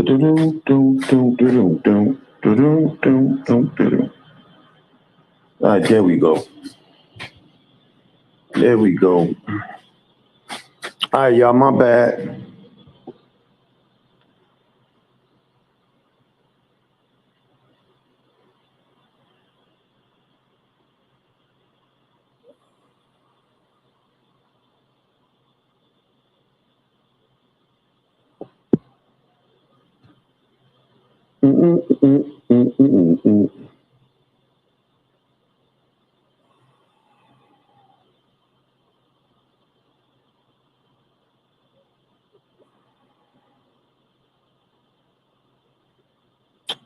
All right, there we go. There we go. All right, y'all, my bad.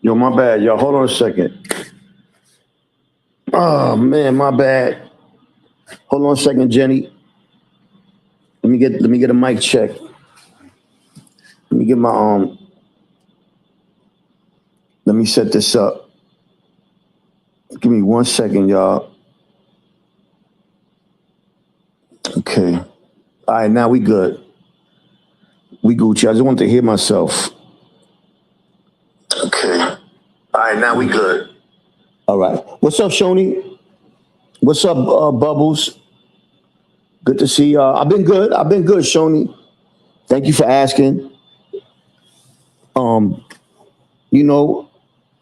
Yo, my bad, y'all. Hold on a second. Oh man, my bad. Hold on a second, Jenny. Let me get a mic check. Let me get my let me set this up. Give me 1 second, y'all. Okay. All right, now we good. We Gucci. I just want to hear myself. Okay. All right, now we good. All right. What's up, Shoni? What's up, Bubbles? Good to see y'all. I've been good, Shoni. Thank you for asking. You know,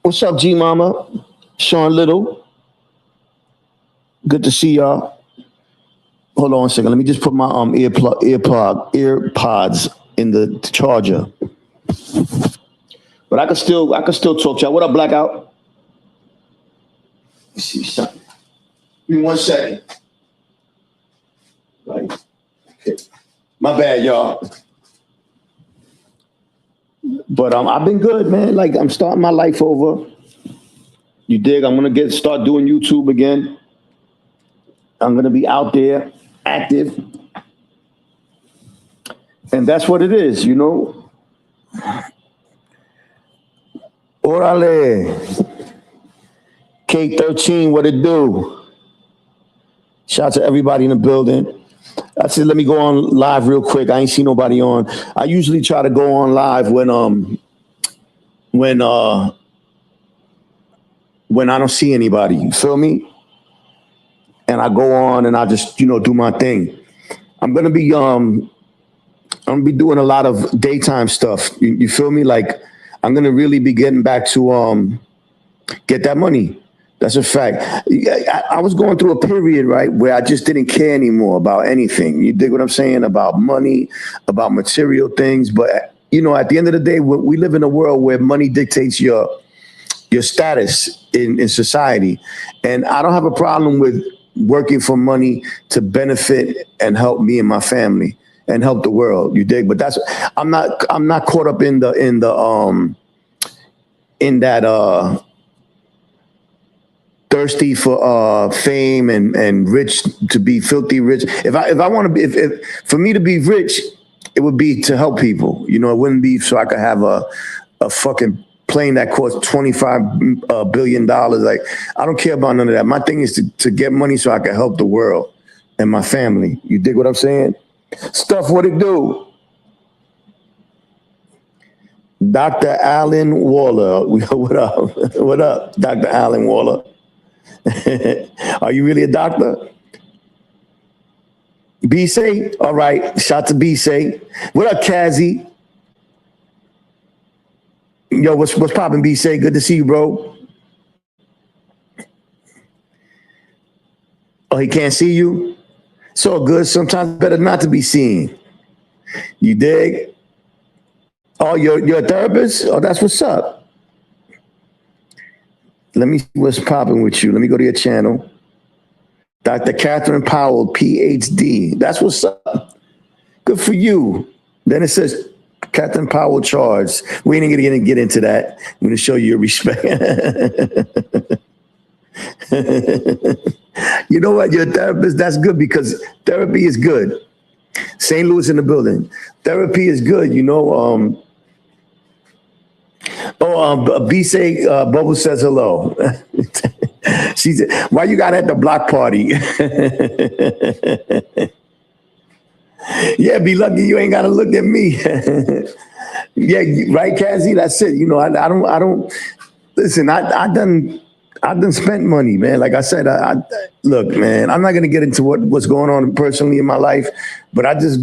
what's up, G Mama? Sean Little. Good to see y'all. Hold on a second. Let me just put my earpods in the charger. But I can still talk to y'all. What up, Blackout? Let's see something. Give me 1 second. Right. Okay. My bad, y'all. But I've been good, man. Like, I'm starting my life over. You dig? I'm gonna start doing YouTube again. I'm gonna be out there, active. And that's what it is, you know? Orale. K13, what it do? Shout out to everybody in the building. I said, let me go on live real quick. I ain't see nobody on. I usually try to go on live when I don't see anybody. You feel me? And I go on and I just, do my thing. I'm gonna be doing a lot of daytime stuff. You feel me? Like, I'm gonna really be getting back to get that money. That's a fact. I was going through a period, right, where I just didn't care anymore about anything. You dig what I'm saying? About money, about material things. But, at the end of the day, we live in a world where money dictates your status in society. And I don't have a problem with working for money to benefit and help me and my family and help the world. You dig? But I'm not caught up in that thirsty for fame and rich, to be filthy rich. If I want to be, if for me to be rich, it would be to help people. It wouldn't be so I could have a fucking plane that costs $25 billion. Like, I don't care about none of that. My thing is to get money so I can help the world and my family. You dig what I'm saying? Stuff, what it do? Dr. Alan Waller. What up? What up, Dr. Alan Waller? Are you really a doctor? B-Say? All right. Shout to B-Say. What up, Kazzy? Yo, what's poppin', B-Say? Good to see you, bro. Oh, he can't see you? It's all good. Sometimes better not to be seen. You dig? Oh, you're a therapist? Oh, that's what's up. Let me see what's popping with you. Let me go to your channel. Dr. Catherine Powell, PhD. That's what's up. Good for you. Then it says Catherine Powell charged. We ain't gonna get into that. I'm gonna show you your respect. You know what? You're a therapist. That's good, because therapy is good. St. Louis in the building. Therapy is good. B-Say, Bubble says hello. She said, why you got at the block party? Yeah, be lucky you ain't got to look at me. Yeah, right, Cassie. That's it. You know, I don't. Listen, I done spent money, man. Like I said, look, man. I'm not gonna get into what's going on personally in my life, but I just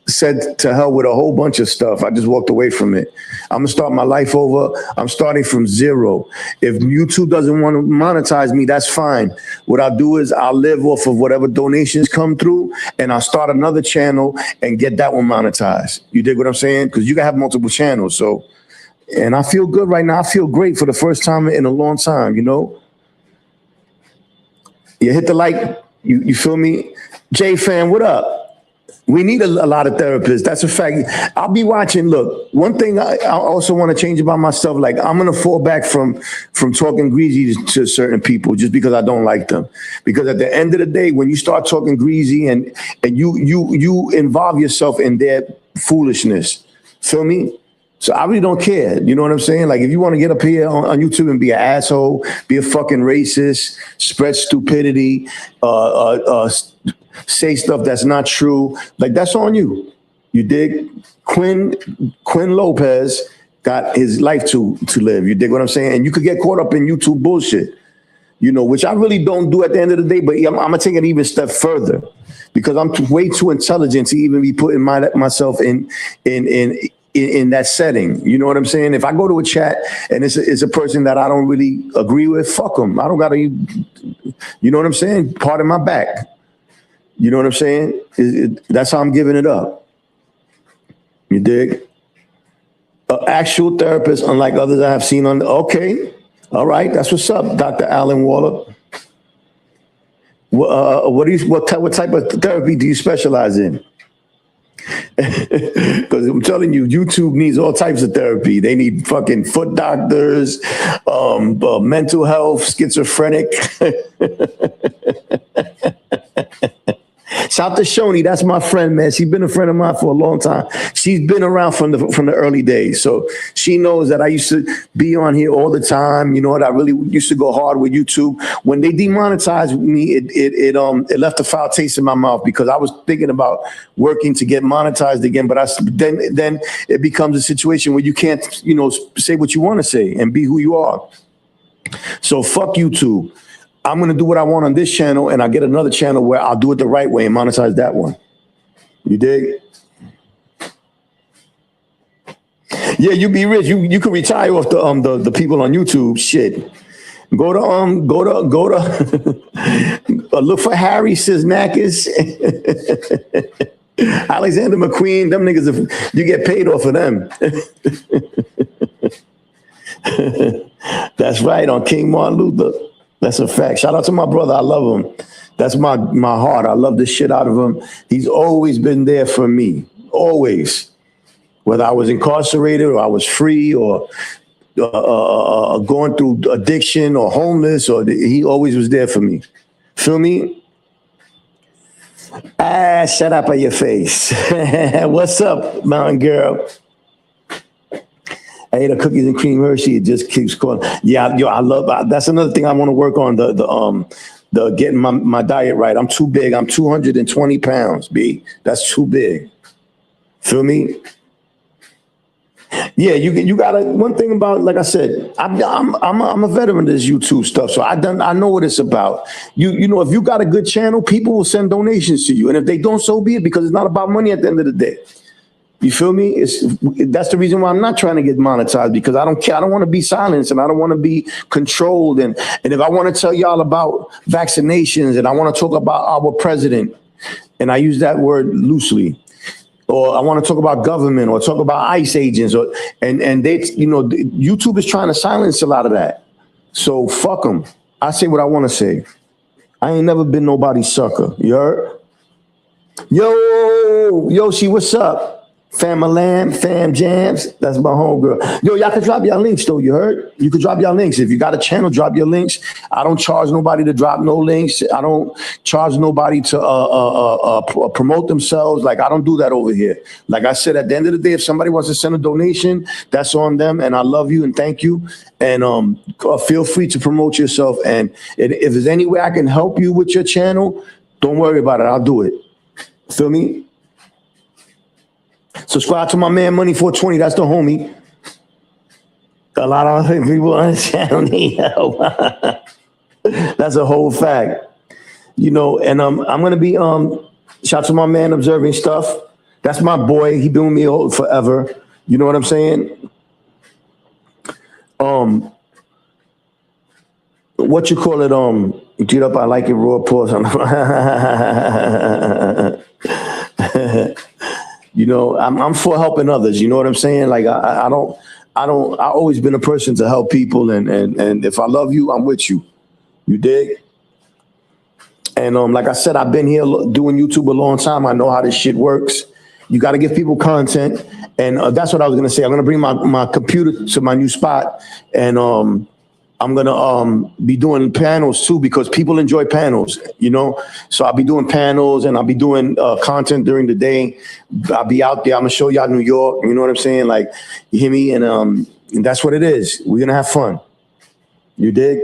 said to hell with a whole bunch of stuff. I just walked away from it. I'm gonna start my life over. I'm starting from zero. If YouTube doesn't want to monetize me, that's fine. What I'll do is I'll live off of whatever donations come through, and I'll start another channel and get that one monetized. You dig what I'm saying? Because you can have multiple channels. So, and I feel good right now. I feel great for the first time in a long time. You know. You hit the like. You feel me? J fan, what up? We need a lot of therapists. That's a fact. I'll be watching. Look, one thing I also want to change about myself. Like I'm gonna fall back from talking greasy to certain people just because I don't like them. Because at the end of the day, when you start talking greasy and you involve yourself in their foolishness, feel me? So I really don't care. You know what I'm saying? Like if you want to get up here on YouTube and be an asshole, be a fucking racist, spread stupidity, say stuff that's not true, like that's on you. You dig? Quinn Lopez got his life to live. You dig what I'm saying? And you could get caught up in YouTube bullshit, you know, which I really don't do at the end of the day. But I'm gonna take it even a step further because I'm way too intelligent to even be putting myself in that setting. You know what I'm saying? If I go to a chat and it's a person that I don't really agree with, fuck them. I don't gotta, you know what I'm saying? Pardon my back. You know what I'm saying? That's how I'm giving it up. You dig? An actual therapist, unlike others I have seen on. Okay, all right, that's what's up, Dr. Alan Waller. What type of therapy do you specialize in? Because I'm telling you, YouTube needs all types of therapy. They need fucking foot doctors, mental health, schizophrenic. Shout to Shoni, that's my friend, man. She's been a friend of mine for a long time. She's been around from the early days, so she knows that I used to be on here all the time. You know what? I really used to go hard with YouTube. When they demonetized me, it left a foul taste in my mouth because I was thinking about working to get monetized again. But then it becomes a situation where you can't, you know, say what you want to say and be who you are. So fuck YouTube. I'm going to do what I want on this channel, and I'll get another channel where I'll do it the right way and monetize that one. You dig? Yeah, you be rich. You can retire off the people on YouTube. Shit. Go to look for Harry Cisnakis, Alexander McQueen. Them niggas, you get paid off of them. That's right, on King Martin Luther. That's a fact. Shout out to my brother. I love him. That's my heart. I love the shit out of him. He's always been there for me. Always. Whether I was incarcerated or I was free or going through addiction or homeless, or he always was there for me. Feel me? Shut up on your face. What's up, mountain girl? I ate a cookies and cream Hershey. It just keeps calling. Yeah, I love. That's another thing I want to work on. The getting my diet right. I'm too big. I'm 220 pounds. B. That's too big. Feel me? Yeah, you got one thing about, like I said, I'm a veteran of this YouTube stuff, so I know what it's about. You know, if you got a good channel, people will send donations to you, and if they don't, so be it, because it's not about money at the end of the day. You feel me? That's the reason why I'm not trying to get monetized, because I don't care. I don't want to be silenced, and I don't want to be controlled. And if I want to tell y'all about vaccinations, and I want to talk about our president, and I use that word loosely, or I want to talk about government, or talk about ICE agents, and they, you know, YouTube is trying to silence a lot of that. So fuck them. I say what I want to say. I ain't never been nobody's sucker. You heard? Yo, Yoshi, what's up? Fam Jams, that's my homegirl. Yo, y'all can drop y'all links though, you heard? You can drop y'all links. If you got a channel, drop your links. I don't charge nobody to drop no links. I don't charge nobody to promote themselves. Like, I don't do that over here. Like I said, at the end of the day, if somebody wants to send a donation, that's on them, and I love you and thank you. And feel free to promote yourself. And if there's any way I can help you with your channel, don't worry about it. I'll do it. Feel me? Subscribe to my man Money 420. That's the homie. A lot of people on the channel need help. That's a whole fact. You know, and I'm gonna be shout out to my man Observing Stuff. That's my boy. He been with me forever. You know what I'm saying? What you call it? Get up, I like it raw. Pause. You know, I'm for helping others. You know what I'm saying? Like I always been a person to help people, and if I love you, I'm with you. You dig? And like I said, I've been here doing YouTube a long time. I know how this shit works. You got to give people content, and that's what I was gonna say. I'm gonna bring my computer to my new spot, and I'm gonna be doing panels too, because people enjoy panels, you know. So I'll be doing panels, and I'll be doing content during the day. I'll be out there. I'm gonna show y'all New York. You know what I'm saying? Like, you hear me? And that's what it is. We're gonna have fun. You dig?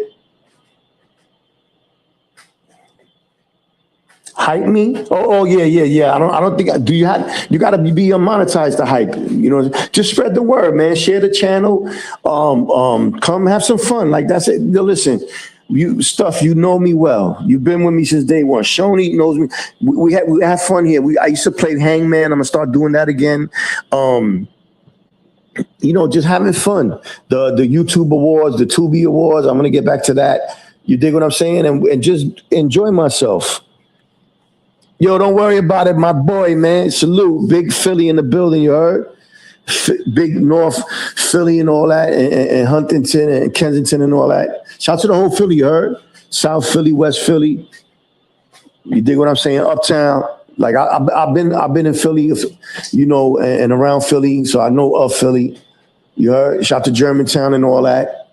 Hype me? Oh yeah. I don't think do you gotta be monetized to hype. You know, just spread the word, man. Share the channel. Come have some fun. Like, that's it. Yo, listen, you know me well. You've been with me since day one. Shoni knows me. We have fun here. I used to play Hangman. I'm gonna start doing that again. You know, just having fun. The YouTube awards, the Tubi awards. I'm gonna get back to that. You dig what I'm saying? And just enjoy myself. Yo, don't worry about it, my boy, man. Salute. Big Philly in the building, you heard? Big North Philly and all that, and Huntington and Kensington and all that. Shout out to the whole Philly, you heard? South Philly, West Philly. You dig what I'm saying? Uptown. Like, I've been in Philly, you know, and around Philly, so I know of Philly. You heard? Shout out to Germantown and all that.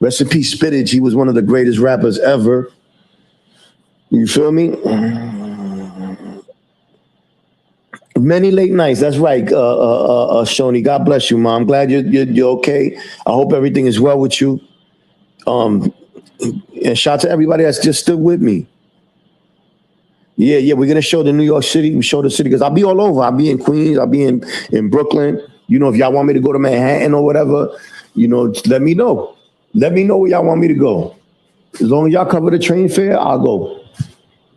Rest in peace, Spittage. He was one of the greatest rappers ever. You feel me? Many late nights. That's right, Shoni. God bless you, Mom. I'm glad you're okay. I hope everything is well with you. And shout out to everybody that's just stood with me. Yeah. We're gonna show the New York City. We show the city because I'll be all over. I'll be in Queens. I'll be in Brooklyn. You know, if y'all want me to go to Manhattan or whatever, you know, let me know. Let me know where y'all want me to go. As long as y'all cover the train fare, I'll go.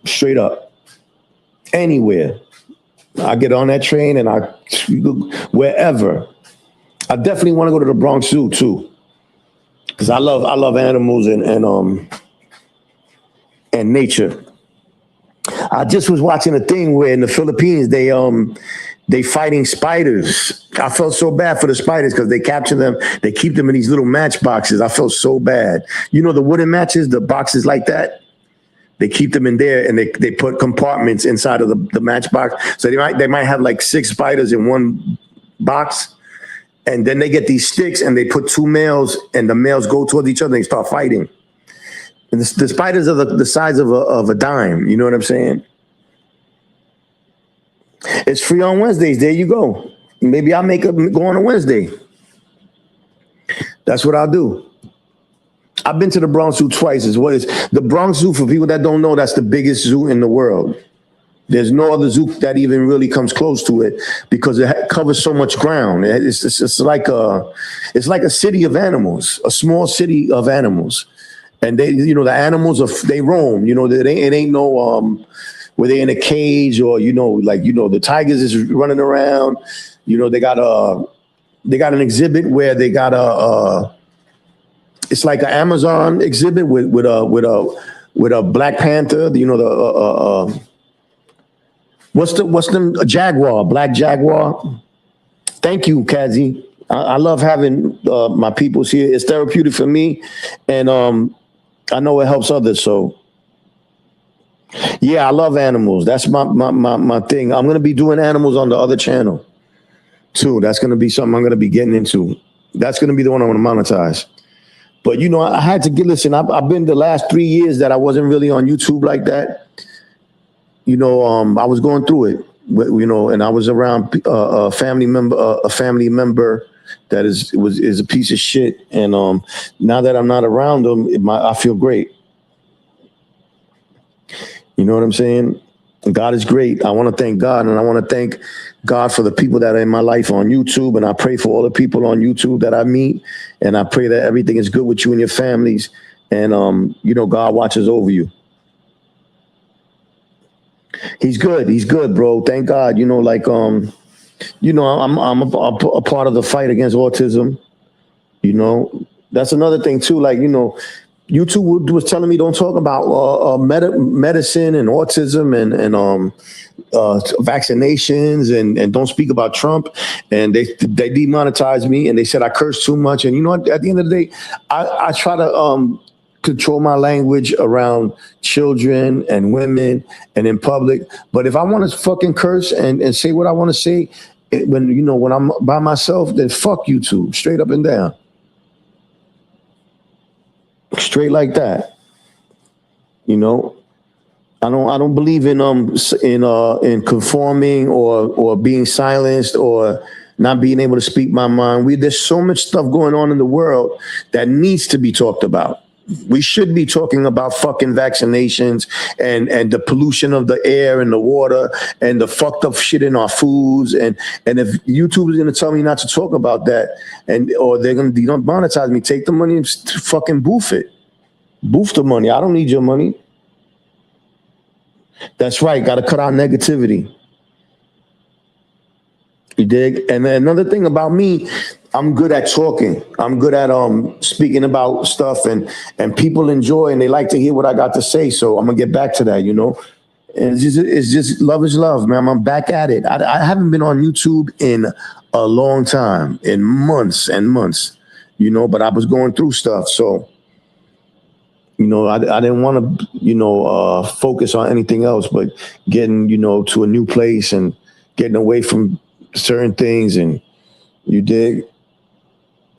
Straight up. Anywhere. I get on that train and wherever. I definitely want to go to the Bronx Zoo too, because I love animals and nature. I just was watching a thing where in the Philippines they fighting spiders. I felt so bad for the spiders because they capture them, they keep them in these little match boxes. I felt so bad. You know the wooden matches, the boxes like that. They keep them in there, and they put compartments inside of the matchbox. So they might have like 6 spiders in one box, and then they get these sticks and they put 2 males, and the males go towards each other and they start fighting. And the spiders are the size of a dime. You know what I'm saying? It's free on Wednesdays. There you go. Maybe I'll go on a Wednesday. That's what I'll do. I've been to the Bronx Zoo twice. The Bronx Zoo, for people that don't know, that's the biggest zoo in the world. There's no other zoo that even really comes close to it because it covers so much ground. It's like a city of animals, a small city of animals. And the animals they roam. You know, it ain't no where they in a cage or the tigers is running around. You know, they got an exhibit where they got it's like an Amazon exhibit with a Black Panther. You know what's the jaguar, black jaguar. Thank you, Kazi. I love having my peoples here. It's therapeutic for me, and I know it helps others. So yeah, I love animals. That's my thing. I'm gonna be doing animals on the other channel too. That's gonna be something I'm gonna be getting into. That's gonna be the one I want to monetize. But, you know, I had to listen, I've been the last 3 years that I wasn't really on YouTube like that. You know, I was going through it, you know, and I was around a family member that is a piece of shit. And now that I'm not around them, I feel great. You know what I'm saying? God is great. I want to thank God, and I want to thank God for the people that are in my life on YouTube, and I pray for all the people on YouTube that I meet, and I pray that everything is good with you and your families, and God watches over you. He's good. He's good, bro. Thank God. I'm a part of the fight against autism. That's another thing too. YouTube was telling me don't talk about medicine and autism and vaccinations and don't speak about Trump. And they demonetized me and they said I curse too much. And at the end of the day, I try to control my language around children and women and in public. But if I want to fucking curse and say what I want to say, when I'm by myself, then fuck YouTube, straight up and down. Straight like that. I don't believe in conforming or being silenced or not being able to speak my mind. There's so much stuff going on in the world that needs to be talked about. We should be talking about fucking vaccinations and the pollution of the air and the water and the fucked up shit in our foods. And if YouTube is going to tell me not to talk about that or they're going to monetize me, take the money and fucking boof it. Boof the money. I don't need your money. That's right. Got to cut out negativity. You dig? And then another thing about me, I'm good at talking. I'm good at speaking about stuff and people enjoy and they like to hear what I got to say. So I'm gonna get back to that, And it's just love is love, man. I'm back at it. I haven't been on YouTube in a long time, in months and months, but I was going through stuff. So, I didn't want to, focus on anything else but getting, to a new place and getting away from certain things. And you dig?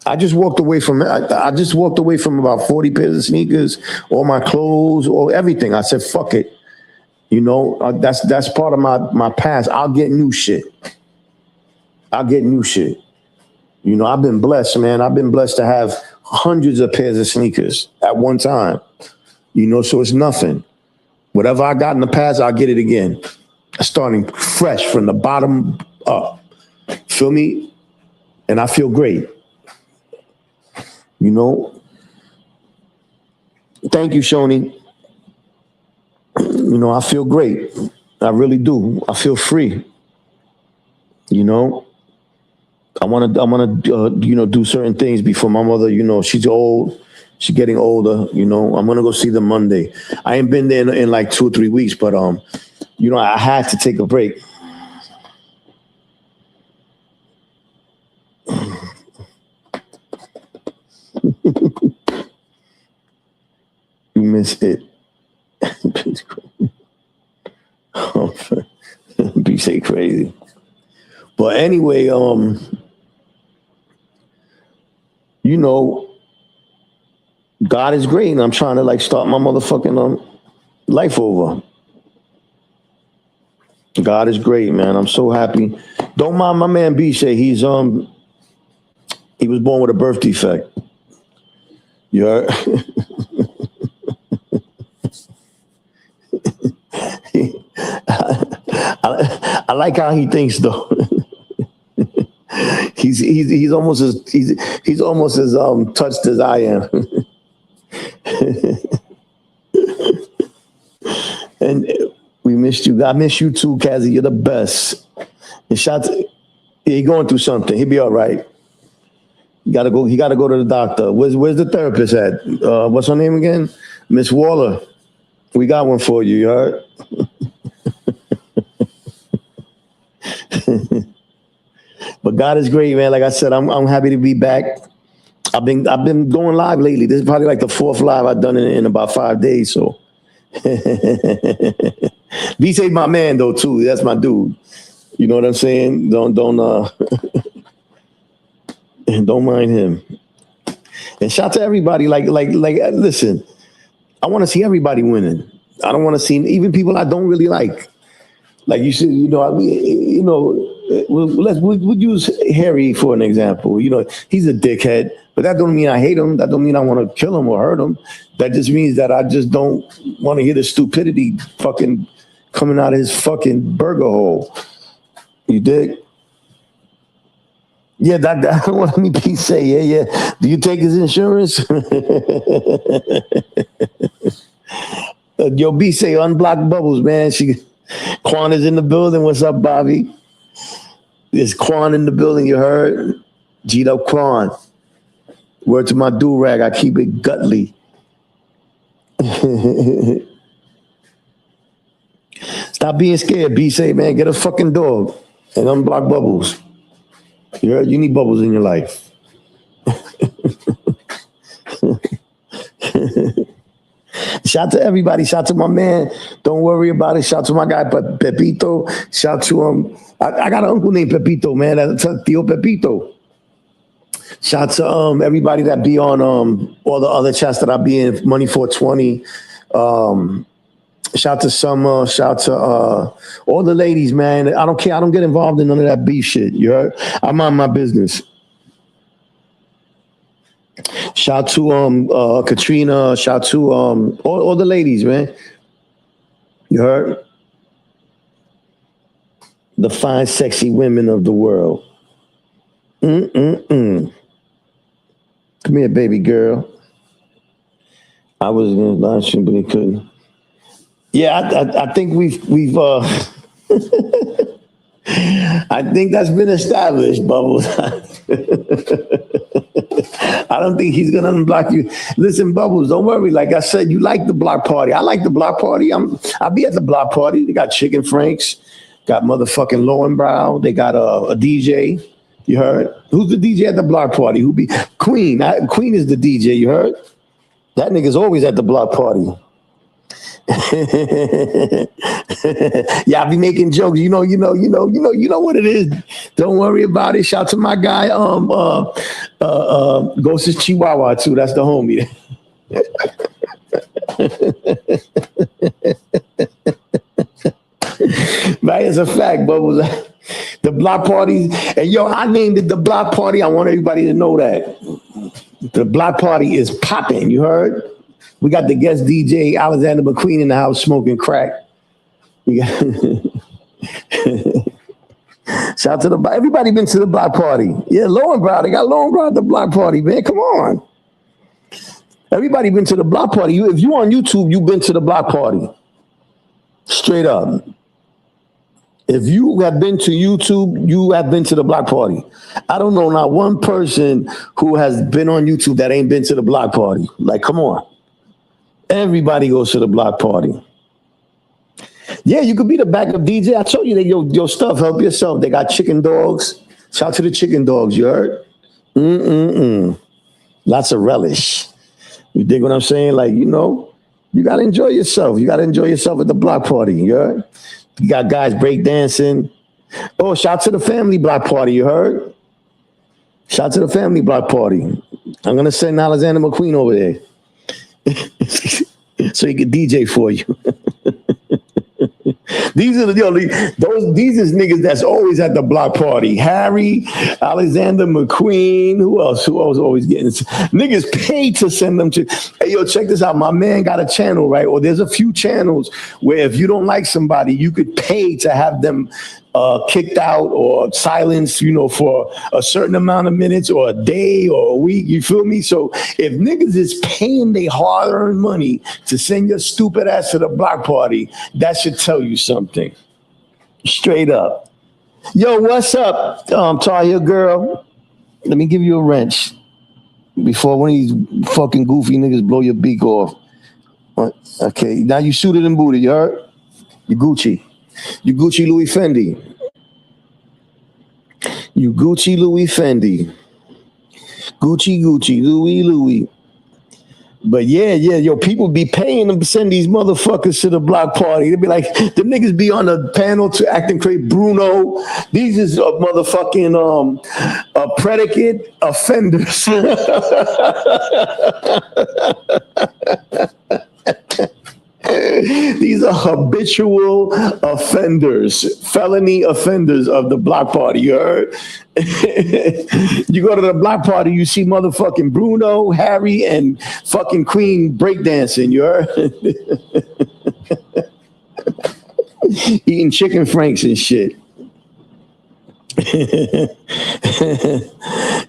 I just walked away from it. I just walked away from about 40 pairs of sneakers, all my clothes, all everything. I said, fuck it. That's part of my past. I'll get new shit. I've been blessed, man. I've been blessed to have hundreds of pairs of sneakers at one time. So it's nothing. Whatever I got in the past, I'll get it again. Starting fresh from the bottom up. Feel me? And I feel great. Thank you, Shoni. I feel great. I really do. I feel free. I want to, do certain things before my mother, she's old. She's getting older. I'm going to go see them Monday. I ain't been there in like 2 or 3 weeks, but, I had to take a break. You miss it. Be say crazy. But anyway, God is great, and I'm trying to start my motherfucking life over. God is great, man. I'm so happy. Don't mind my man Bishay. He was born with a birth defect. You heard? I like how he thinks though. he's almost as touched as I am. And we missed you. I miss you too, Kazi. You're the best. And he's going through something. He'll be all right. He gotta go to the doctor. Where's the therapist at? What's her name again? Miss Waller. We got one for you, you heard? But God is great, man. Like I said, I'm happy to be back. I've been going live lately. This is probably like the 4th live I've done in about 5 days. So BJ's my man though too. That's my dude. You know what I'm saying? Don't don't mind him. And shout to everybody. Like listen, I want to see everybody winning. I don't want to see even people I don't really like. Like you said, we'll use Harry for an example. He's a dickhead, but that don't mean I hate him. That don't mean I want to kill him or hurt him. That just means that I just don't want to hear the stupidity fucking coming out of his fucking burger hole. You dig? Yeah, that what me be say. Yeah. Do you take his insurance? Yo, B say unblock Bubbles, man. Quan is in the building. What's up, Bobby? There's Quan in the building. You heard? G'd up, Quan. Word to my do rag. I keep it gutly. Stop being scared. B say, man, get a fucking dog and unblock Bubbles. You heard? You need Bubbles in your life. Shout to everybody. Shout to my man. Don't worry about it. Shout to my guy Pepito. Shout to I got an uncle named Pepito, man. That's Tio Pepito. Shout to everybody that be on all the other chats that I be in. Money 420. Shout to Summer. Shout to all the ladies, man. I don't care. I don't get involved in none of that beef shit. You heard? I mind my business. Shout to Katrina. Shout to all the ladies, man. You heard? The fine, sexy women of the world. Come here, baby girl. I was in the live stream, but he couldn't. Yeah, I think we've I think that's been established, Bubbles. I don't think he's gonna unblock you. Listen, Bubbles, don't worry. Like I said, you like the block party. I like the block party. I'll be at the block party. They got Chicken Franks, got motherfucking Lowenbrow. They got a DJ. You heard? Who's the DJ at the block party? Who be Queen? Queen is the DJ. You heard? That nigga's always at the block party. Yeah, I be making jokes. You know what it is. Don't worry about it. Shout to my guy, Ghost is Chihuahua too. That's the homie. Right, it's a fact, Bubbles. The block parties, and yo, I named it the block party. I want everybody to know that the block party is popping. You heard? We got the guest DJ Alexander McQueen in the house smoking crack. We got shout to everybody been to the block party. Yeah, Lowenbrow. They got Lowenbrow at the block party, man. Come on. Everybody been to the block party. If you on YouTube, you've been to the block party. Straight up. If you have been to YouTube, you have been to the block party. I don't know not one person who has been on YouTube that ain't been to the block party. Like, come on. Everybody goes to the block party. Yeah, you could be the backup DJ. I told you that your stuff, help yourself. They got chicken dogs. Shout to the chicken dogs, you heard? Lots of relish. You dig what I'm saying? Like, you got to enjoy yourself. You got to enjoy yourself at the block party, you heard? You got guys breakdancing. Oh, shout to the family block party, you heard? Shout to the family block party. I'm going to send Alexander McQueen over there so he can DJ for you. These is niggas that's always at the block party. Harry, Alexander McQueen. Who else? Who else always getting niggas paid to send them to? Hey, yo, check this out. My man got a channel, right? Or there's a few channels where if you don't like somebody, you could pay to have them kicked out or silenced, for a certain amount of minutes or a day or a week. You feel me? So if niggas is paying their hard-earned money to send your stupid ass to the block party, that should tell you something. Straight up. Yo, what's up, Tar Heel girl? Let me give you a wrench before one of these fucking goofy niggas blow your beak off. Okay, now you suited and booted, you heard? You Gucci. You Gucci Louis Fendi. You Gucci Louis Fendi. Gucci Louis. But yeah, yo, people be paying them to send these motherfuckers to the block party. They be like, the niggas be on the panel to acting crazy. Bruno, these is motherfucking predicate offenders. These are habitual offenders, felony offenders of the block party. You heard? You go to the block party, you see motherfucking Bruno, Harry, and fucking Queen breakdancing. You heard? Eating chicken franks and shit.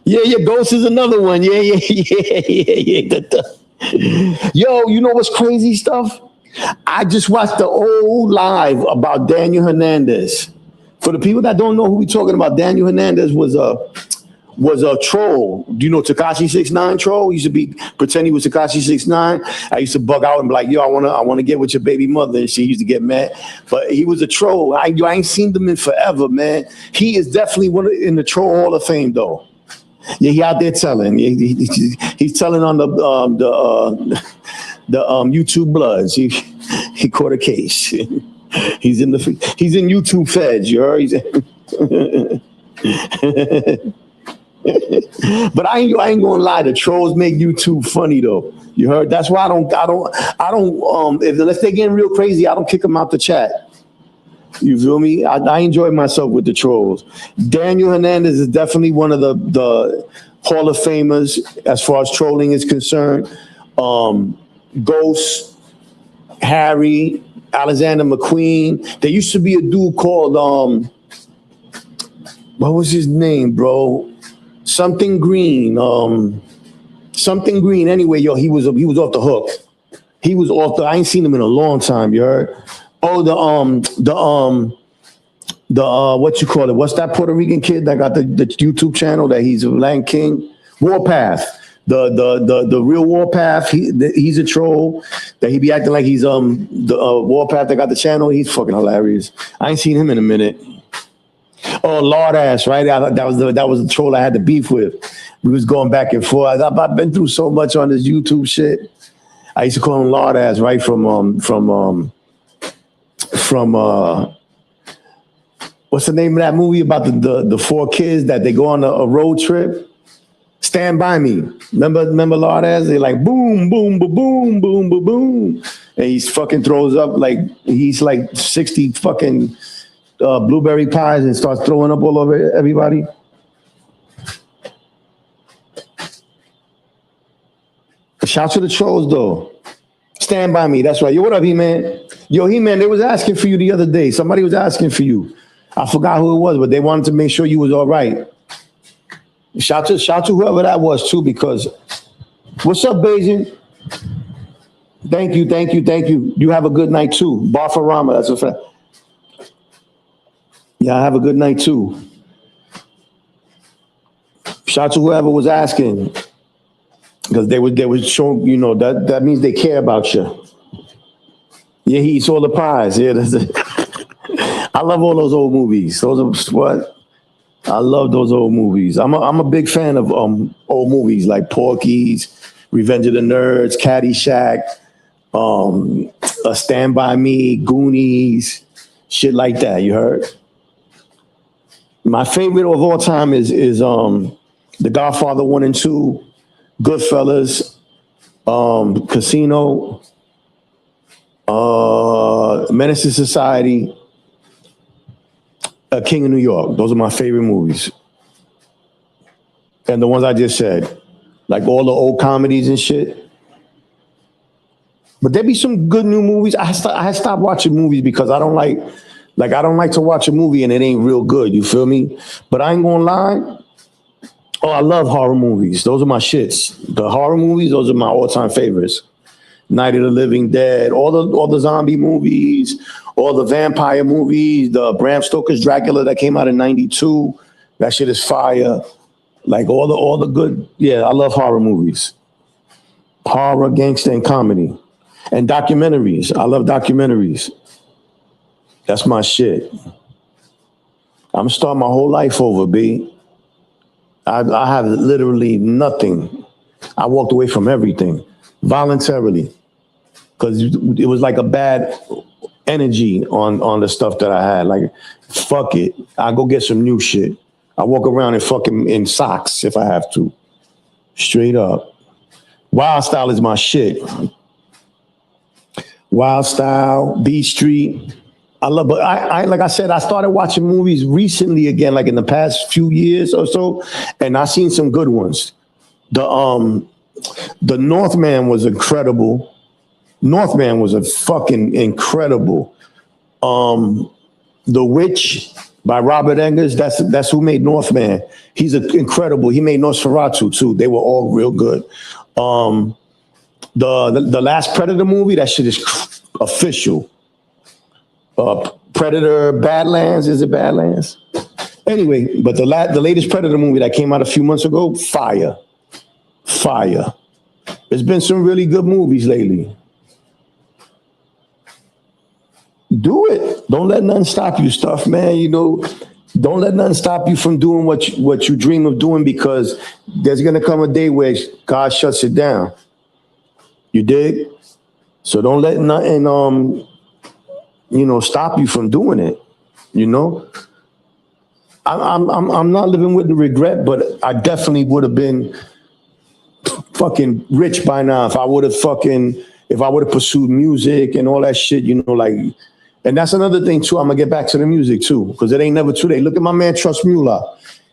Yeah, Ghost is another one. Yeah. Yo, you know what's crazy stuff? I just watched the old live about Daniel Hernandez. For the people that don't know who we talking about, Daniel Hernandez was a troll. Do you know Tekashi 6ix9ine troll? He used to be pretend he was Tekashi 6ix9ine. I used to bug out and be like, yo, I wanna get with your baby mother, and she used to get mad. But he was a troll. I ain't seen them in forever, man. He is definitely in the Troll Hall of Fame though. Yeah, he out there telling. He's telling on the YouTube Bloods. He caught a case. He's in YouTube Feds. You heard? But I ain't gonna lie. The trolls make YouTube funny though. You heard? That's why I don't. Unless they getting real crazy, I don't kick them out the chat. You feel me? I enjoy myself with the trolls. Daniel Hernandez is definitely one of the Hall of Famers as far as trolling is concerned. Ghost, Harry, Alexander McQueen. There used to be a dude called what was his name, bro? Something Green. Something Green. Anyway, yo, he was off the hook. He was off the. I ain't seen him in a long time. You heard? Oh, the what you call it? What's that Puerto Rican kid that got the YouTube channel that he's a Land King? Warpath. The real Warpath. He's a troll. That he be acting like he's the Warpath that got the channel. He's fucking hilarious. I ain't seen him in a minute. Oh, Lord Ass, right? That was the troll I had the beef with. We was going back and forth. I've been through so much on this YouTube shit. I used to call him Lord Ass, right? From what's the name of that movie about the four kids that they go on a road trip? Stand By Me. Remember Lord Ass? They like boom, boom, boom, boom, boom, boom, boom. And he fucking throws up like he's like 60 fucking blueberry pies and starts throwing up all over everybody. Shout to the trolls though. Stand By Me. That's right. Yo, what up, He-Man? Yo, He-Man, they was asking for you the other day. Somebody was asking for you. I forgot who it was, but they wanted to make sure you was all right. Shout to whoever that was too, because what's up, Beijing? Thank you. You have a good night too. Barfarama, that's a fact. Yeah, I have a good night too. Shout to whoever was asking. Because they would show, you know, that means they care about you. Yeah, he eats all the pies. Yeah, I love all those old movies. Those are what? I love those old movies. I'm a big fan of old movies like Porky's, Revenge of the Nerds, Caddyshack, Stand By Me, Goonies, shit like that. You heard? My favorite of all time is The Godfather 1 and 2. Goodfellas, Casino, Menace to Society, King of New York. Those are my favorite movies. And the ones I just said, like all the old comedies and shit. But there be some good new movies. I stopped watching movies because I don't like to watch a movie and it ain't real good. You feel me? But I ain't gonna lie. Oh, I love horror movies. Those are my shits. The horror movies, those are my all-time favorites. Night of the Living Dead, all the zombie movies, all the vampire movies, the Bram Stoker's Dracula that came out in '92. That shit is fire. Like all the good. Yeah, I love horror movies. Horror, gangster, and comedy. And documentaries. I love documentaries. That's my shit. I'm starting my whole life over, B. I have literally nothing. I walked away from everything voluntarily because it was like a bad energy on the stuff that I had. Like, fuck it. I'll go get some new shit. I walk around in socks if I have to. Straight up. Wild Style is my shit. Wild Style, B Street. I love, but I like I said, I started watching movies recently again, like in the past few years or so, and I seen some good ones. The Northman was incredible. Northman was a fucking incredible. The Witch by Robert Eggers. That's who made Northman. He's incredible. He made Nosferatu too. They were all real good. The last Predator movie, that shit is official. Predator Badlands, is it Badlands? Anyway, but the latest Predator movie that came out a few months ago, fire. There's been some really good movies lately. Do it. Don't let nothing stop you, stuff, man. You know, don't let nothing stop you from doing what you dream of doing, because there's gonna come a day where God shuts it down. You dig? So don't let nothing stop you from doing it. You know, I'm not living with the regret, but I definitely would have been fucking rich by now if I would have pursued music and all that shit. You know, like, and that's another thing too. I'm gonna get back to the music too, because it ain't never too late. Look at my man Trust Mueller.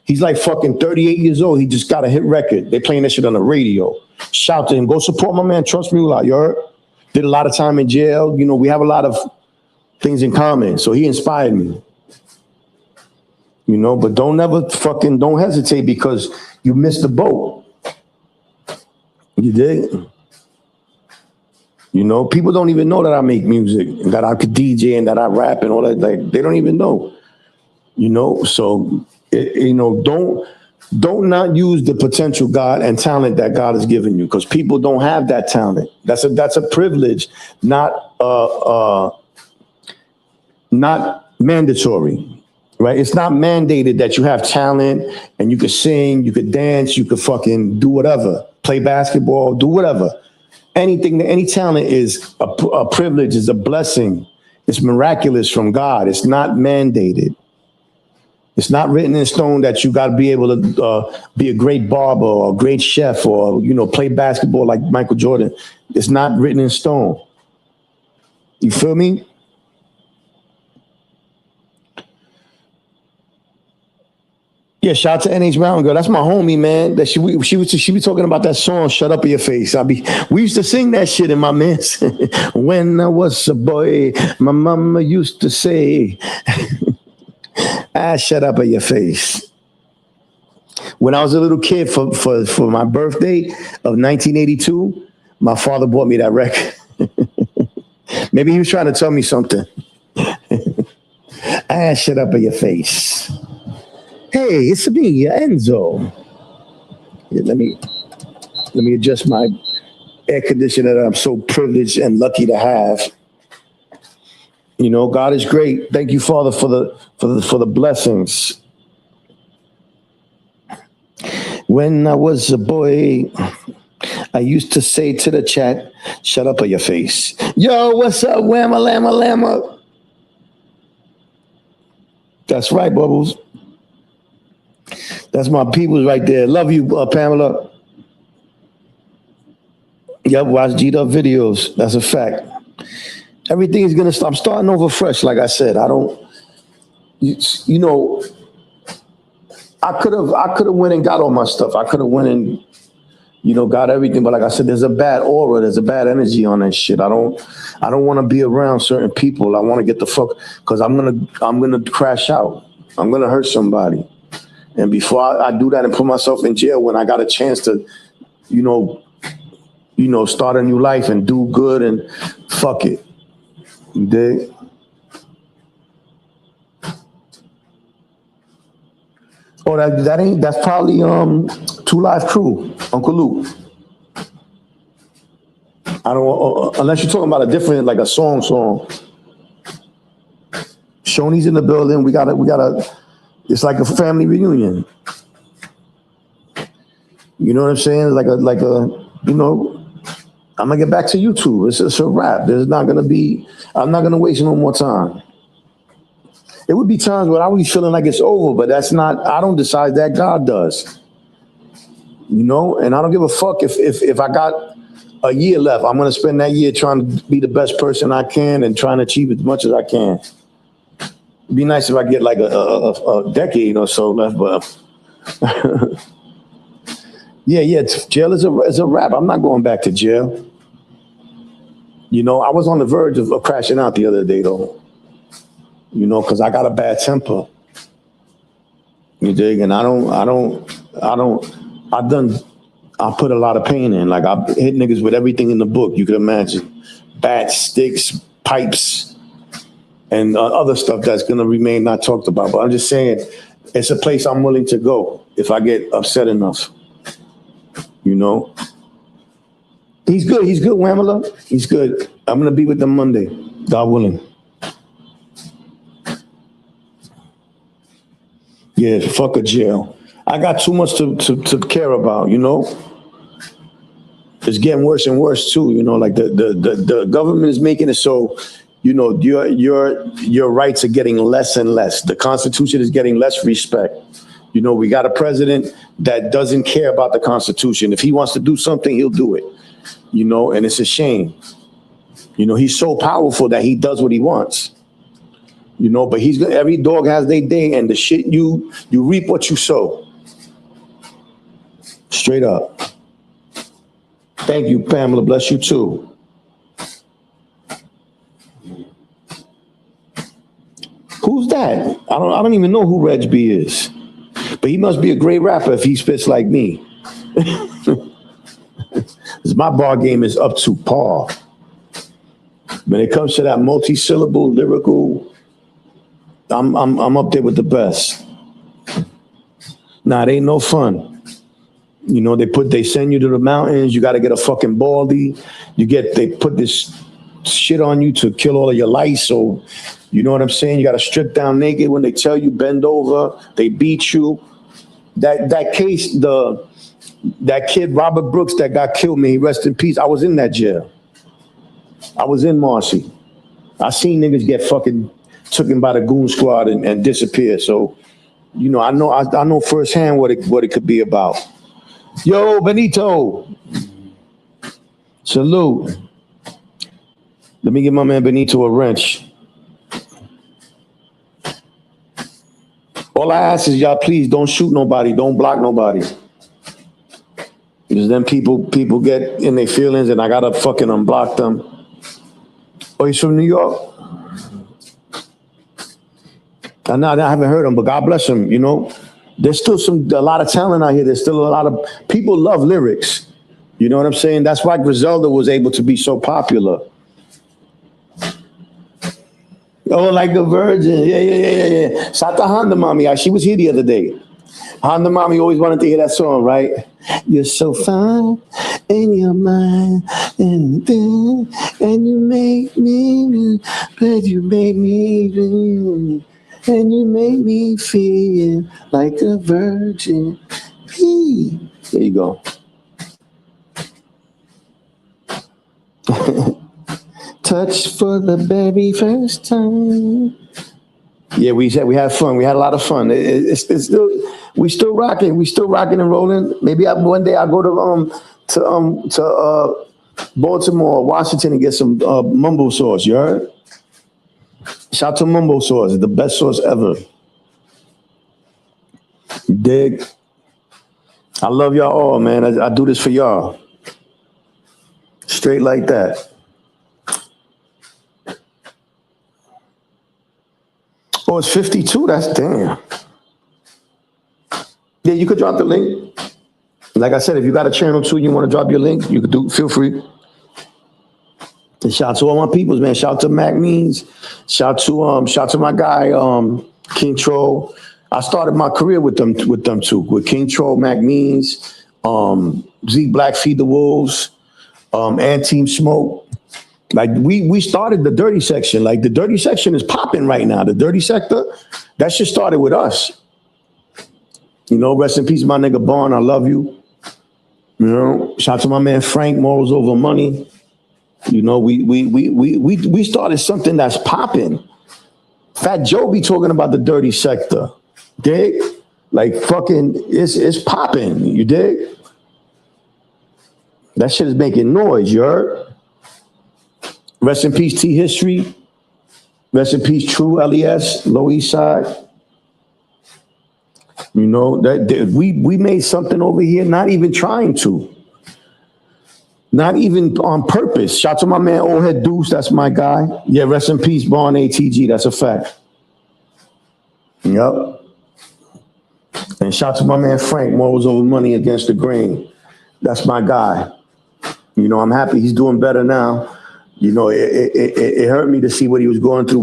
He's like fucking 38 years old. He just got a hit record. They playing that shit on the radio. Shout to him. Go support my man Trust Mueller. You heard? Did a lot of time in jail. You know, we have a lot of things in common. So he inspired me. You know, but don't hesitate because you missed the boat. You dig? You know, people don't even know that I make music and that I could DJ and that I rap and all that. Like, they don't even know. You know, so don't not use the potential God and talent that God has given you, because people don't have that talent. That's a privilege, not mandatory, right? It's not mandated that you have talent and you could sing, you could dance, you could fucking do whatever, play basketball, do whatever. Anything, any talent is a privilege, is a blessing. It's miraculous from God. It's not mandated. It's not written in stone that you got to be able to be a great barber or a great chef or, play basketball like Michael Jordan. It's not written in stone. You feel me? Yeah, shout out to NH Mountain Girl. That's my homie, man. That she be talking about that song, Shut Up in Your Face. We used to sing that shit in my mess. When I was a boy, my mama used to say, shut up in your face. When I was a little kid, for my birthday of 1982, my father bought me that record. Maybe he was trying to tell me something. Shut up in your face. Hey, it's me, Enzo. Yeah, let me adjust my air conditioner that I'm so privileged and lucky to have. You know, God is great. Thank you, Father, for the blessings. When I was a boy, I used to say to the chat, shut up in your face. Yo, what's up, whamma lamma lamma? That's right, Bubbles. That's my peoples right there. Love you, Pamela. Yep, watch G-Dub videos. That's a fact. Everything is gonna stop. I'm starting over fresh, like I said. I don't, I could have went and got all my stuff. I could have went and, got everything. But like I said, there's a bad aura. There's a bad energy on that shit. I don't want to be around certain people. I want to get the fuck, because I'm gonna crash out. I'm gonna hurt somebody. And before I do that and put myself in jail, when I got a chance to, start a new life and do good and fuck it. You dig? Oh, that's probably 2 Live Crew, Uncle Luke. I don't, unless you're talking about a different, like a song. Shoney's in the building. We gotta. It's like a family reunion. You know what I'm saying? Like a. I'm gonna get back to YouTube. It's a wrap. I'm not gonna waste no more time. It would be times where I would be feeling like it's over, but that's not, I don't decide that, God does. And I don't give a fuck if I got a year left. I'm gonna spend that year trying to be the best person I can and trying to achieve as much as I can. It'd be nice if I get like a decade or so left, but yeah, jail is a wrap. I'm not going back to jail. I was on the verge of crashing out the other day though. because I got a bad temper. You dig? And I put a lot of pain in. Like, I hit niggas with everything in the book you could imagine. Bats, sticks, pipes, and other stuff that's going to remain not talked about. But I'm just saying, it's a place I'm willing to go if I get upset enough. He's good, Wamela. He's good. I'm going to be with them Monday, God willing. Yeah, fuck a jail. I got too much to care about, It's getting worse and worse too, like the government is making it so, your rights are getting less and less. The Constitution is getting less respect. We got a president that doesn't care about the Constitution. If he wants to do something, he'll do it, and it's a shame. He's so powerful that he does what he wants. But every dog has their day, and the shit you reap what you sow. Straight up. Thank you, Pamela. Bless you too. Who's that? I don't even know who Reg B is. But he must be a great rapper if he spits like me. My bar game is up to par. When it comes to that multi-syllable lyrical, I'm up there with the best. Nah, it ain't no fun. They send you to the mountains. You got to get a fucking baldy. They put this shit on you to kill all of your lice. So, you know what I'm saying? You got to strip down naked when they tell you bend over. They beat you. That case, that kid Robert Brooks that got killed, may he rest in peace. I was in that jail. I was in Marcy. I seen niggas get fucking taken by the goon squad and disappear. So, I know firsthand what it could be about. Yo, Benito. Salute. Let me give my man Benito a wrench. All I ask is y'all, please don't shoot nobody, don't block nobody. Because then people get in their feelings and I gotta fucking unblock them. Oh, he's from New York? I haven't heard him, but God bless him, There's still a lot of talent out here. There's still a lot of people love lyrics. You know what I'm saying? That's why Griselda was able to be so popular. Oh, like a virgin. Yeah. Shout to Honda Mommy. She was here the other day. Honda Mommy always wanted to hear that song, right? You're so fine in your mind, and you make me, but you make me, and you make me feel like a virgin. There you go. Touch for the very first time. Yeah, we had fun. We had a lot of fun. We still rocking. We still rocking and rolling. Maybe one day I'll go to Baltimore, Washington, and get some mumbo sauce. You heard? Shout to mumbo sauce. It's the best sauce ever. You dig? I love y'all all, man. I do this for y'all. Straight like that. Oh, it's 52. That's damn. Yeah, you could drop the link. Like I said, if you got a channel too, you want to drop your link, you could feel free. And shout out to all my peoples, man. Shout out to Mac Means. Shout out to my guy, King Troll. I started my career with them too, with King Troll, Mac Means, Z Black Feed the Wolves, and Team Smoke. Like we started the dirty section. Like the dirty section is popping right now. The dirty sector, that shit started with us. Rest in peace, my nigga Bond. I love you. Shout out to my man Frank, Morals Over Money. We started something that's popping. Fat Joe be talking about the dirty sector. Dig? Like fucking, it's popping. You dig? That shit is making noise. You heard? Rest in peace, T History. Rest in peace, True LES, Low East Side. That we made something over here, not even trying to. Not even on purpose. Shout out to my man Old Head Deuce, that's my guy. Yeah, rest in peace, Born ATG, that's a fact. Yep. And shout to my man Frank, Morals Over Money Against the Grain. That's my guy. You know, I'm happy he's doing better now. You know, it hurt me to see what he was going through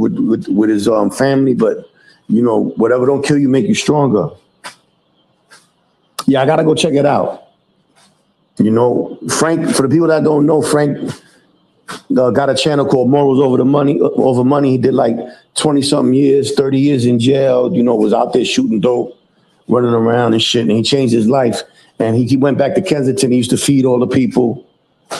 with his family, but you know, whatever don't kill you make you stronger. Yeah, I gotta go check it out. You know, Frank, for the people that don't know, Frank got a channel called Morals Over the Money, Over Money. He did like 20 something years, 30 years in jail, you know, was out there shooting dope, running around and shit. And he changed his life. And he went back to Kensington. He used to feed all the people,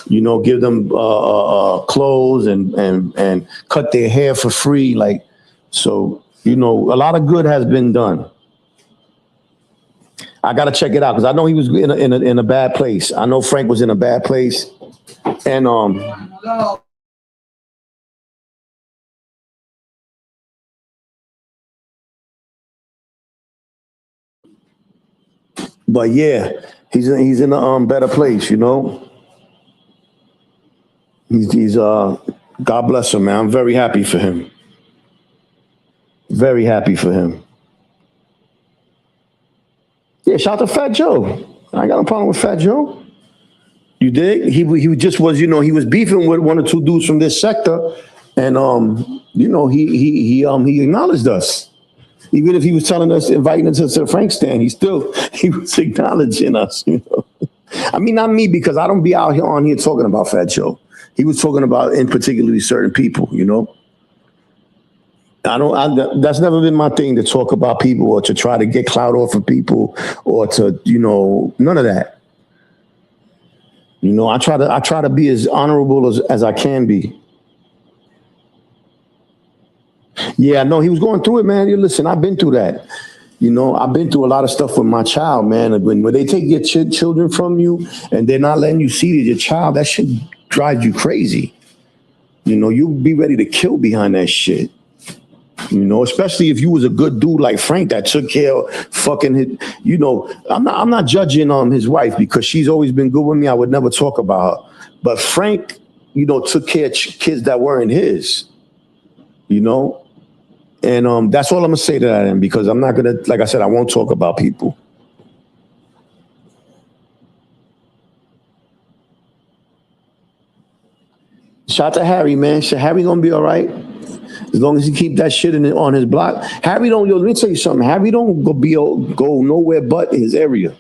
you know, give them clothes and cut their hair for free. Like, so, you know, a lot of good has been done. I got to check it out because I know he was in a bad place. I know Frank was in a bad place. And but yeah, he's in a better place, you know. He's God bless him, man. I'm very happy for him. Very happy for him. Yeah, shout out to Fat Joe. I ain't got no problem with Fat Joe. You dig? He just was, you know, he was beefing with one or two dudes from this sector, and you know, he acknowledged us. Even if he was telling us, inviting us to the Frank stand, he was acknowledging us, you know. I mean, not me, because I don't be out here on here talking about Fat Joe. He was talking about, in particularly, certain people, you know. That's never been my thing, to talk about people or to try to get clout off of people or to, you know, none of that. You know, I try to be as honorable as I can be. Yeah, no, he was going through it, man. You listen, I've been through that. You know, I've been through a lot of stuff with my child, man. When they take your children from you and they're not letting you see your child, that shit drives you crazy. You know, you'll be ready to kill behind that shit. You know, especially if you was a good dude like Frank that took care of fucking, you know, I'm not judging his wife because she's always been good with me. I would never talk about her. But Frank, you know, took care of kids that weren't his, you know. And that's all I'm gonna say to that end, because I'm not gonna, like I said, I won't talk about people. Shout out to Harry, man. Harry gonna be all right. As long as he keep that shit on his block. Harry don't, let me tell you something. Harry don't go nowhere but his area.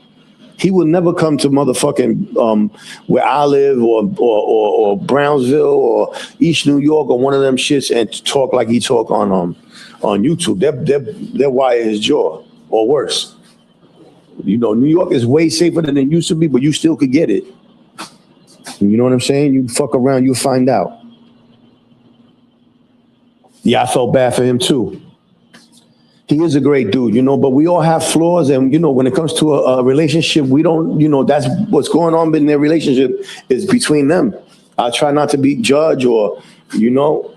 He will never come to motherfucking where I live or Brownsville or East New York or one of them shits and talk like he talk on YouTube. They're wire his jaw or worse. You know, New York is way safer than it used to be, but you still could get it. You know what I'm saying? You fuck around, you'll find out. Yeah, I felt bad for him too. He is a great dude, you know, but we all have flaws. And, you know, when it comes to a relationship, we don't, you know, that's what's going on in their relationship is between them. I try not to be judge or, you know,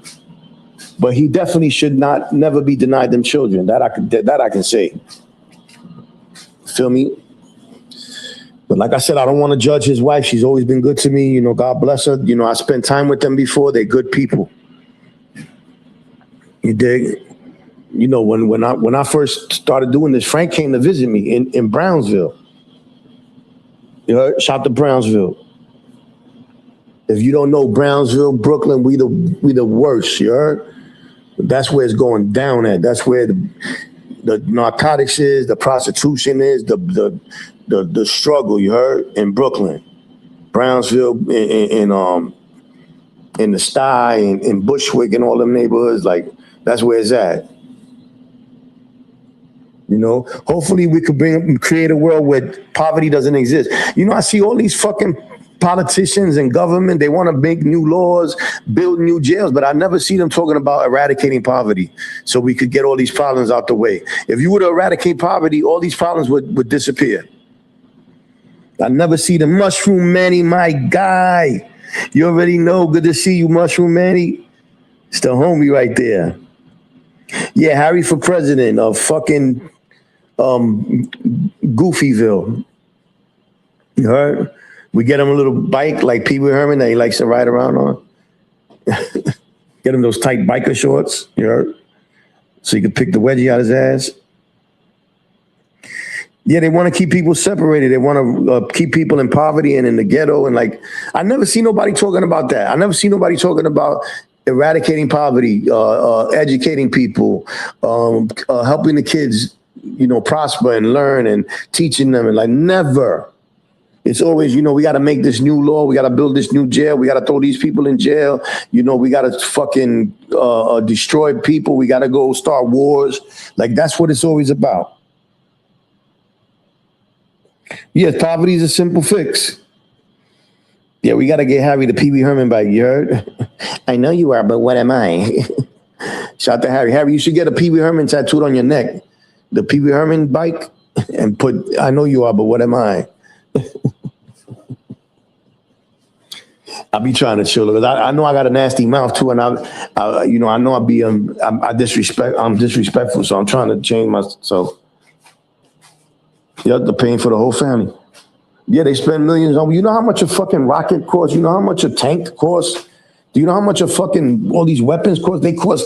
but he definitely should never be denied them children. That I can say. Feel me? But like I said, I don't want to judge his wife. She's always been good to me. You know, God bless her. You know, I spent time with them before. They're good people. You dig? You know, when I first started doing this, Frank came to visit me in Brownsville. You heard? Shout to Brownsville. If you don't know Brownsville, Brooklyn, we the worst. You heard? That's where it's going down at. That's where the narcotics is, the prostitution is, the struggle. You heard? In Brooklyn, Brownsville, in the Sty, in Bushwick, and all them neighborhoods, like that's where it's at. You know, hopefully we could create a world where poverty doesn't exist. You know, I see all these fucking politicians and government, they want to make new laws, build new jails, but I never see them talking about eradicating poverty so we could get all these problems out the way. If you were to eradicate poverty, all these problems would disappear. I never see the Mushroom Manny, my guy. You already know. Good to see you, Mushroom Manny. It's the homie right there. Yeah, Harry for president of fucking Goofyville. You heard? We get him a little bike like Pee Wee Herman that he likes to ride around on. Get him those tight biker shorts, you heard? So he could pick the wedgie out his ass. Yeah, they want to keep people separated. They want to keep people in poverty and in the ghetto. And like, I never see nobody talking about that. I never see nobody talking about eradicating poverty, educating people, helping the kids, prosper and learn and teaching them. And like, never. It's always, we got to make this new law. We got to build this new jail. We got to throw these people in jail. We got to fucking destroy people. We got to go start wars. Like, that's what it's always about. Yeah, poverty is a simple fix. Yeah, we got to get Harry the Pee Wee Herman bike. You heard? I know you are, but what am I? Shout out to Harry. Harry, you should get a Pee Wee Herman tattooed on your neck. The Pee Wee Herman bike, and put, I know you are, but what am I? I be trying to chill because I know I got a nasty mouth too, and I know I'm disrespectful, so I'm trying to change myself. Yeah, the pain for the whole family. Yeah, they spend millions on. You know how much a fucking rocket costs? You know how much a tank costs? Do you know how much a fucking all these weapons cost? They cost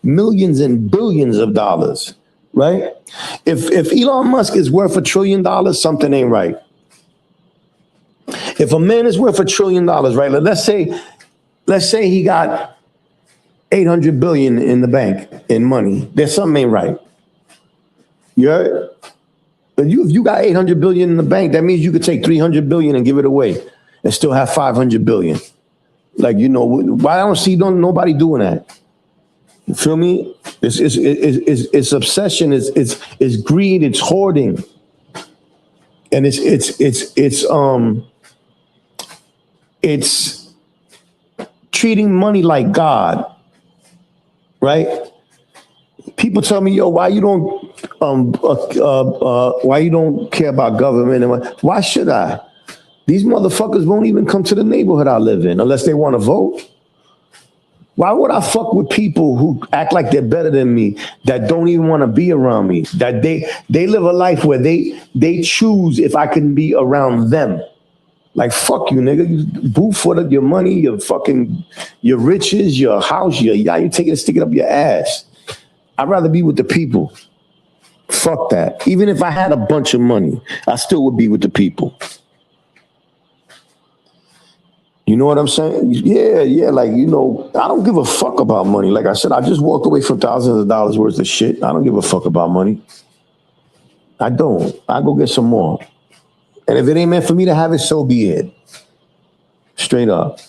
millions and billions of dollars, right? If Elon Musk is worth $1 trillion, something ain't right. If a man is worth $1 trillion, right? Let's say he got 800 billion in the bank in money. There's something ain't right. You heard? If you got 800 billion in the bank, that means you could take 300 billion and give it away and still have 500 billion. Like, why I don't see nobody doing that? You feel me? It's obsession. It's greed. It's hoarding. And it's treating money like God, right? People tell me, yo, why you don't care about government? And why should I? These motherfuckers won't even come to the neighborhood I live in unless they want to vote. Why would I fuck with people who act like they're better than me, that don't even want to be around me, that they live a life where they choose if I can be around them? Like, fuck you, nigga. You boo for your money, your riches, your house, you take it and stick it up your ass. I'd rather be with the people. Fuck that. Even if I had a bunch of money, I still would be with the people. You know what I'm saying? Yeah. Like, I don't give a fuck about money. Like I said, I just walked away from thousands of dollars worth of shit. I don't give a fuck about money. I don't. I go get some more. And if it ain't meant for me to have it, so be it. Straight up.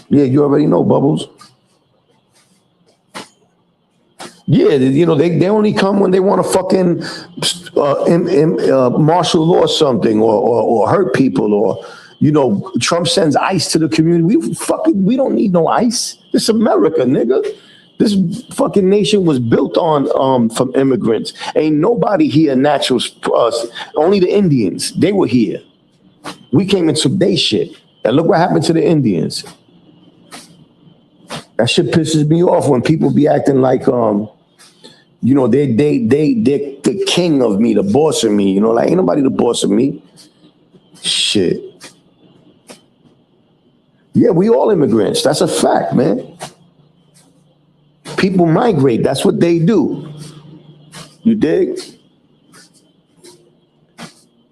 Yeah, you already know, Bubbles. Yeah, they only come when they want to fucking martial law something or hurt people or, Trump sends ICE to the community. We don't need no ICE. This is America, nigga. This fucking nation was built on from immigrants. Ain't nobody here natural. Only the Indians. They were here. We came into their shit. And look what happened to the Indians. That shit pisses me off when people be acting like they the king of me, the boss of me. Like, ain't nobody the boss of me. Shit. Yeah, we all immigrants. That's a fact, man. People migrate. That's what they do. You dig?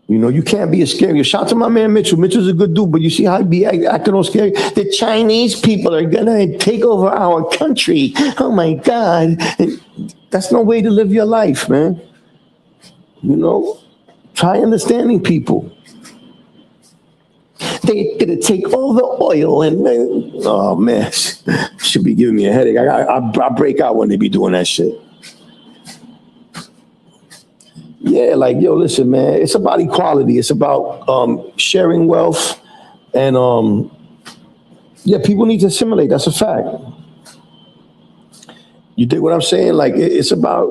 You can't be a scary. Shout out to my man Mitchell. Mitchell's a good dude, but you see how he be acting all scary? The Chinese people are gonna take over our country. Oh my God. That's no way to live your life, man. Try understanding people. They're gonna take all the oil and oh man, should be giving me a headache. I break out when they be doing that shit. Yeah, like, yo, listen, man, it's about equality. It's about sharing wealth, and people need to assimilate. That's a fact. You dig what I'm saying? Like, it's about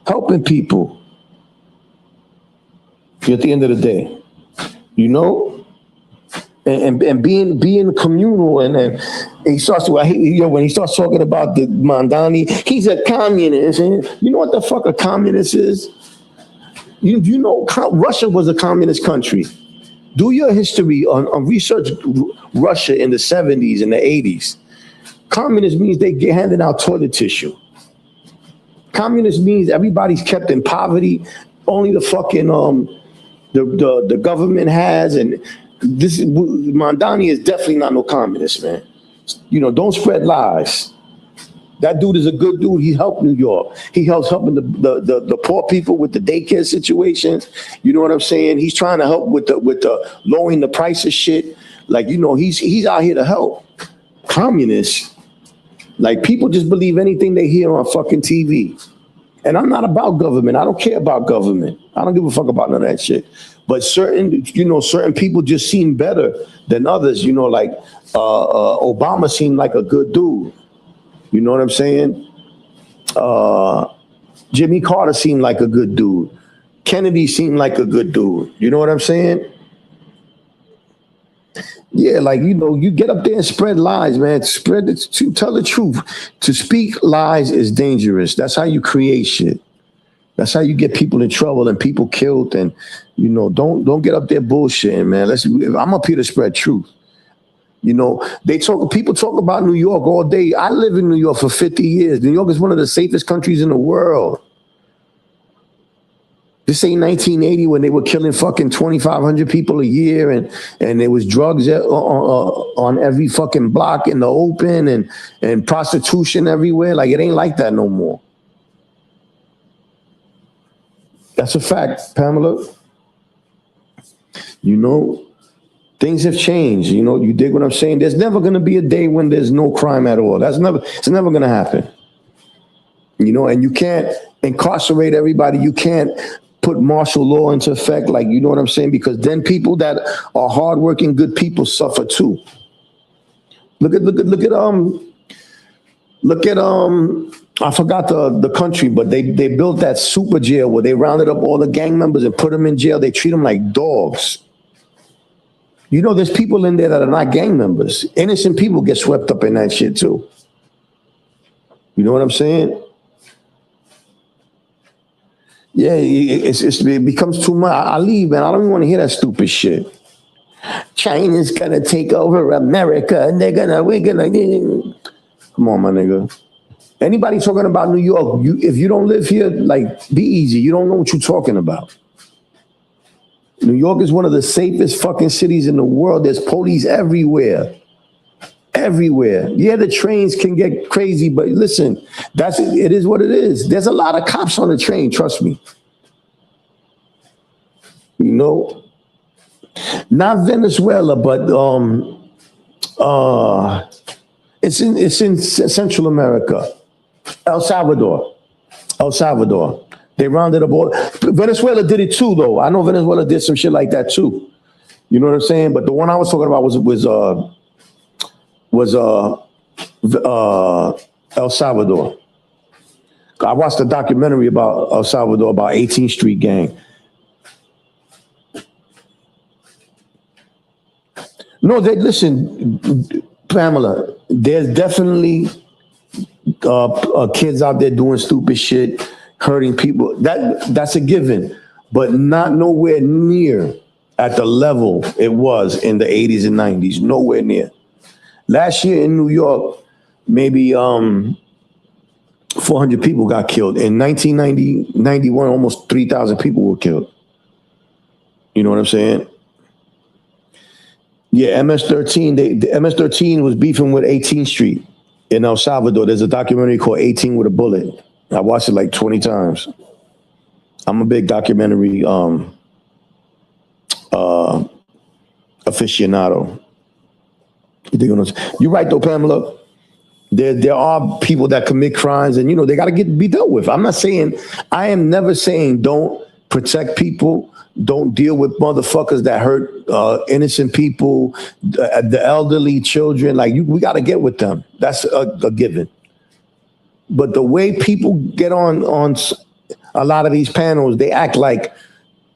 helping people. At the end of the day, and being communal, and he starts to when he starts talking about the Mandani, he's a communist. And you know what the fuck a communist is? Russia was a communist country. Do your history on research Russia in the 70s and the 80s. Communist means they get handed out toilet tissue. Communist means everybody's kept in poverty. Only the fucking the government has, and this is Mondani is definitely not no communist, man. You know, don't spread lies. That dude is a good dude. He helped New York. He helps helping the poor people with the daycare situations. You know what I'm saying? He's trying to help with the lowering the price of shit. Like, you know, he's out here to help. Communists, like, people just believe anything they hear on fucking TV. And I'm not about government. I don't care about government. I don't give a fuck about none of that shit. But certain people just seem better than others. You know, like Obama seemed like a good dude. You know what I'm saying? Jimmy Carter seemed like a good dude. Kennedy seemed like a good dude. You know what I'm saying? Yeah, like, you know, you get up there and spread lies, man. Tell the truth. To speak lies is dangerous. That's how you create shit. That's how you get people in trouble and people killed. And, you know, don't get up there bullshitting, man. I'm up here to spread truth. You know, people talk about New York all day. I live in New York for 50 years. New York is one of the safest countries in the world. This ain't 1980 when they were killing fucking 2,500 people a year and there was drugs on every fucking block in the open and prostitution everywhere. Like, it ain't like that no more. That's a fact, Pamela. You know, things have changed. You know, you dig what I'm saying? There's never going to be a day when there's no crime at all. It's never going to happen. You know, and you can't incarcerate everybody. You can't put martial law into effect. Like, you know what I'm saying? Because then people that are hardworking, good people suffer too. Look at I forgot the country, but they built that super jail where they rounded up all the gang members and put them in jail. They treat them like dogs. You know, there's people in there that are not gang members. Innocent people get swept up in that shit too. You know what I'm saying? Yeah, it becomes too much. I leave, man. I don't even want to hear that stupid shit. China's gonna take over America, and we're gonna. Come on, my nigga. Anybody talking about New York, if you don't live here, like, be easy. You don't know what you're talking about. New York is one of the safest fucking cities in the world. There's police everywhere. Everywhere. Yeah, the trains can get crazy, but listen, it is what it is. There's a lot of cops on the train, trust me. You know, not Venezuela, but it's in Central America. El Salvador. They rounded up all. Venezuela did it too, though. I know Venezuela did some shit like that too. You know what I'm saying? But the one I was talking about was El Salvador. I watched a documentary about El Salvador, about 18th Street Gang. No, listen, Pamela, there's definitely kids out there doing stupid shit, hurting people. That's a given, but not nowhere near at the level it was in the 80s and 90s. Nowhere near. Last year in New York, maybe 400 people got killed. In 1991, almost 3,000 people were killed. You know what I'm saying? Yeah, MS-13. The MS-13 was beefing with 18th Street in El Salvador. There's a documentary called 18 with a Bullet. I watched it like 20 times. I'm a big documentary aficionado. You're right though, Pamela. There are people that commit crimes, and you know they got to be dealt with. I am never saying don't protect people. Don't deal with motherfuckers that hurt innocent people, the elderly, children. Like we got to get with them. That's a given. But the way people get on a lot of these panels, they act like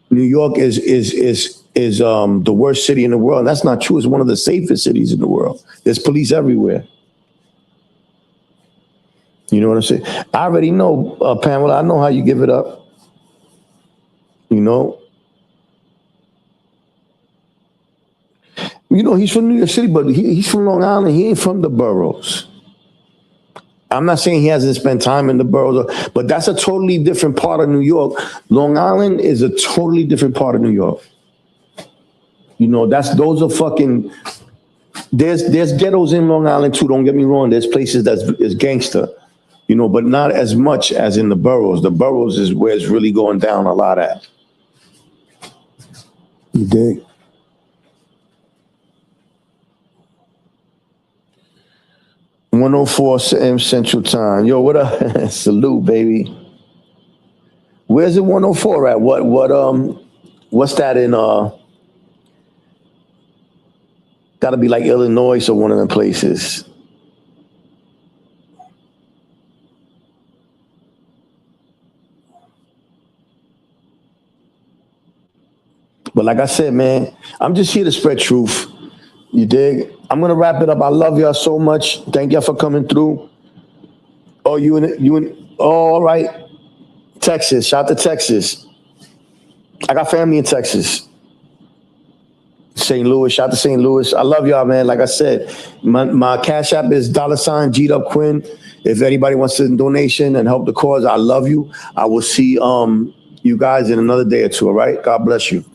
New York is the worst city in the world. And that's not true. It's one of the safest cities in the world. There's police everywhere. You know what I'm saying? I already know, Pamela. I know how you give it up. You know. You know, he's from New York City, but he's from Long Island. He ain't from the boroughs. I'm not saying he hasn't spent time in the boroughs, but that's a totally different part of New York. Long Island is a totally different part of New York. You know, those are fucking. There's ghettos in Long Island too. Don't get me wrong. There's places that's gangster, you know, but not as much as in the boroughs. The boroughs is where it's really going down a lot at. You dig? $104 a.m. Central Time. Yo, what up? Salute, baby. Where's it 104 at? What's that in gotta be like Illinois or one of them places. But like I said, man, I'm just here to spread truth. You dig? I'm gonna wrap it up. I love y'all so much. Thank y'all for coming through. Oh, oh, all right. Texas. Shout out to Texas. I got family in Texas. St. Louis. Shout out to St. Louis. I love y'all, man. Like I said, my Cash App is $ G'd up Quinn. If anybody wants a donation and help the cause, I love you. I will see you guys in another day or two. All right. God bless you.